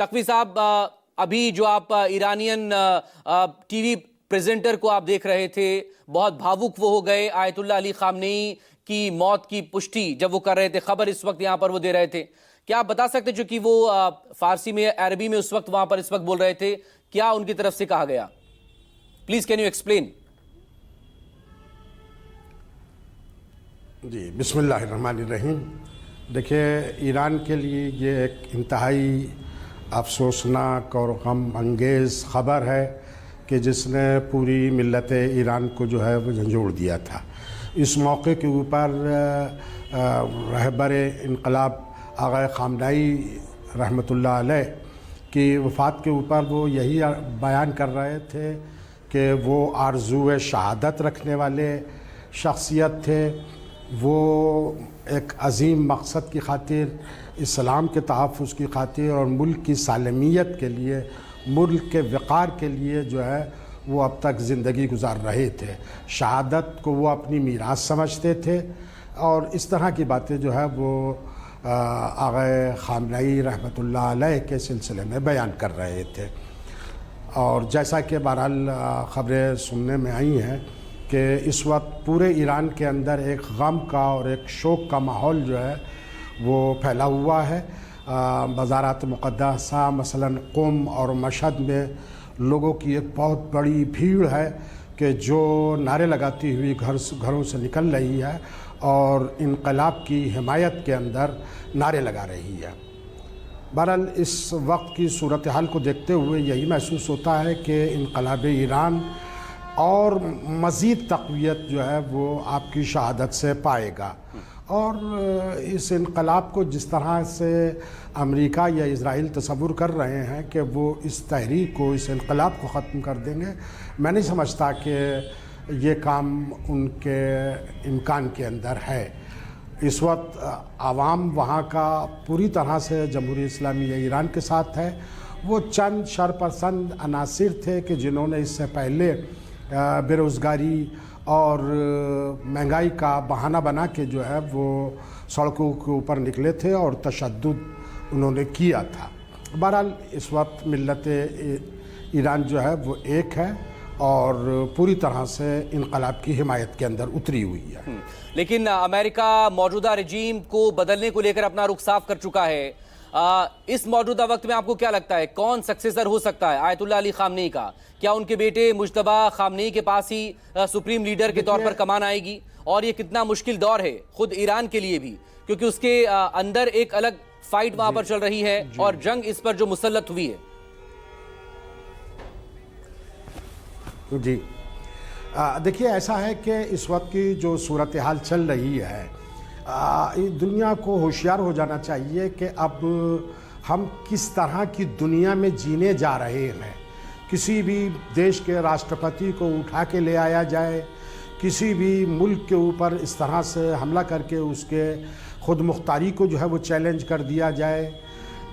تقوی صاحب، ابھی جو آپ ایرانین ٹی وی پریزنٹر کو آپ دیکھ رہے تھے، بہت بھاوک وہ ہو گئے آیت اللہ علی خامنئی کی موت کی پشٹی جب وہ کر رہے تھے، خبر اس وقت یہاں پر وہ دے رہے تھے. کیا آپ بتا سکتے جو کہ وہ فارسی میں عربی میں اس وقت وہاں پر اس وقت بول رہے تھے، کیا ان کی طرف سے کہا گیا؟ Please can you explain. جی، بسم اللہ الرحمن الرحیم. دیکھیے، ایران کے لیے یہ ایک انتہائی افسوسناک اور غم انگیز خبر ہے کہ جس نے پوری ملت ایران کو جو ہے وہ جھنجھوڑ دیا تھا. اس موقع کے اوپر رہبر انقلاب آقا خامنئی رحمۃ اللہ علیہ کی وفات کے اوپر وہ یہی بیان کر رہے تھے کہ وہ آرزو شہادت رکھنے والے شخصیت تھے. وہ ایک عظیم مقصد کی خاطر، اسلام کے تحفظ کی خاطر اور ملک کی سالمیت کے لیے، ملک کے وقار کے لیے جو ہے وہ اب تک زندگی گزار رہے تھے. شہادت کو وہ اپنی میراث سمجھتے تھے اور اس طرح کی باتیں جو ہے وہ آقا خامنئی رحمۃ اللہ علیہ کے سلسلے میں بیان کر رہے تھے. اور جیسا کہ بہرحال خبریں سننے میں آئی ہیں کہ اس وقت پورے ایران کے اندر ایک غم کا اور ایک شوق کا ماحول جو ہے وہ پھیلا ہوا ہے. مزارات مقدسہ مثلا قم اور مشہد میں لوگوں کی ایک بہت بڑی بھیڑ ہے کہ جو نعرے لگاتی ہوئی گھروں سے نکل رہی ہے اور انقلاب کی حمایت کے اندر نعرے لگا رہی ہے. بہرحال اس وقت کی صورتحال کو دیکھتے ہوئے یہی محسوس ہوتا ہے کہ انقلاب ایران اور مزید تقویت جو ہے وہ آپ کی شہادت سے پائے گا. اور اس انقلاب کو جس طرح سے امریکہ یا اسرائیل تصور کر رہے ہیں کہ وہ اس تحریک کو، اس انقلاب کو ختم کر دیں گے، میں نہیں سمجھتا کہ یہ کام ان کے امکان کے اندر ہے. اس وقت عوام وہاں کا پوری طرح سے جمہوریہ اسلامیہ ایران کے ساتھ ہے. وہ چند شرپسند عناصر تھے کہ جنہوں نے اس سے پہلے بے روزگاری اور مہنگائی کا بہانہ بنا کے جو ہے وہ سڑکوں کے اوپر نکلے تھے اور تشدد انہوں نے کیا تھا. بہرحال اس وقت ملت ایران جو ہے وہ ایک ہے اور پوری طرح سے انقلاب کی حمایت کے اندر اتری ہوئی ہے. لیکن امریکہ موجودہ رجیم کو بدلنے کو لے کر اپنا رخ صاف کر چکا ہے. اس موجودہ وقت میں آپ کو کیا لگتا ہے کون سکسیسر ہو سکتا ہے آیت اللہ علی خامنئی کا؟ کیا ان کے بیٹے مجتبی خامنئی کے پاس ہی سپریم لیڈر کے طور پر کمان آئے گی؟ اور یہ کتنا مشکل دور ہے خود ایران کے لیے بھی، کیونکہ اس کے اندر ایک الگ فائٹ وہاں پر چل رہی ہے اور جنگ اس پر جو مسلط ہوئی ہے. جی دیکھیے، ایسا ہے کہ اس وقت کی جو صورتحال چل رہی ہے، دنیا کو ہوشیار ہو جانا چاہیے کہ اب ہم کس طرح کی دنیا میں جینے جا رہے ہیں. کسی بھی دیش کے راشٹرپتی کو اٹھا کے لے آیا جائے، کسی بھی ملک کے اوپر اس طرح سے حملہ کر کے اس کے خود مختاری کو جو ہے وہ چیلنج کر دیا جائے،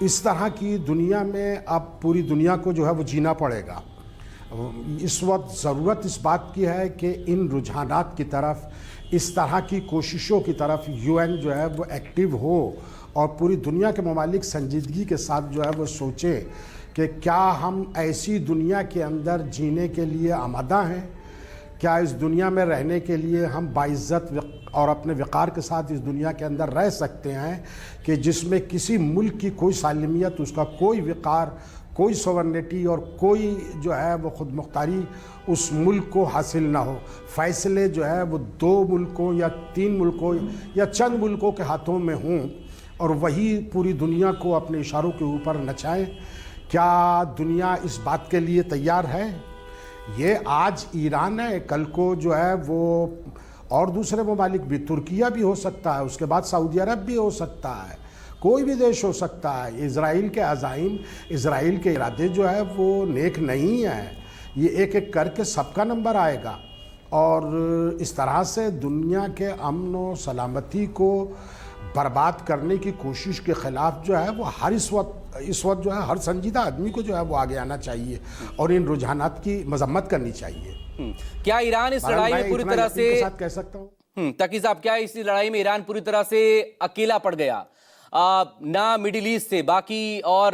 اس طرح کی دنیا میں اب پوری دنیا کو جو ہے وہ جینا پڑے گا. اس وقت ضرورت اس بات کی ہے کہ ان رجحانات کی طرف، اس طرح کی کوششوں کی طرف یو این جو ہے وہ ایکٹیو ہو اور پوری دنیا کے ممالک سنجیدگی کے ساتھ جو ہے وہ سوچیں کہ کیا ہم ایسی دنیا کے اندر جینے کے لیے آمادہ ہیں؟ کیا اس دنیا میں رہنے کے لیے ہم باعزت اور اپنے وقار کے ساتھ اس دنیا کے اندر رہ سکتے ہیں کہ جس میں کسی ملک کی کوئی سالمیت، اس کا کوئی وقار، کوئی سورنٹی اور کوئی جو ہے وہ خود مختاری اس ملک کو حاصل نہ ہو؟ فیصلے جو ہے وہ 2 ملکوں یا 3 ملکوں یا چند ملکوں کے ہاتھوں میں ہوں اور وہی پوری دنیا کو اپنے اشاروں کے اوپر نچائیں. کیا دنیا اس بات کے لیے تیار ہے؟ یہ آج ایران ہے، کل کو جو ہے وہ اور دوسرے ممالک بھی، ترکیہ بھی ہو سکتا ہے، اس کے بعد سعودی عرب بھی ہو سکتا ہے، کوئی بھی دیش ہو سکتا ہے. اسرائیل کے عزائم، اسرائیل کے ارادے جو ہے وہ نیک نہیں ہیں. یہ ایک ایک کر کے سب کا نمبر آئے گا اور اس طرح سے دنیا کے امن و سلامتی کو برباد کرنے کی کوشش کے خلاف جو ہے وہ اس وقت جو ہے ہر سنجیدہ آدمی کو جو ہے وہ آگے آنا چاہیے اور ان رجحانات کی مذمت کرنی چاہیے. کیا ایران اس لڑائی میں پوری طرح سے کہہ سکتا ہوں تقی صاحب، کیا اس لڑائی میں ایران پوری طرح سے اکیلا پڑ گیا؟ نہ مڈل ایسٹ سے باقی اور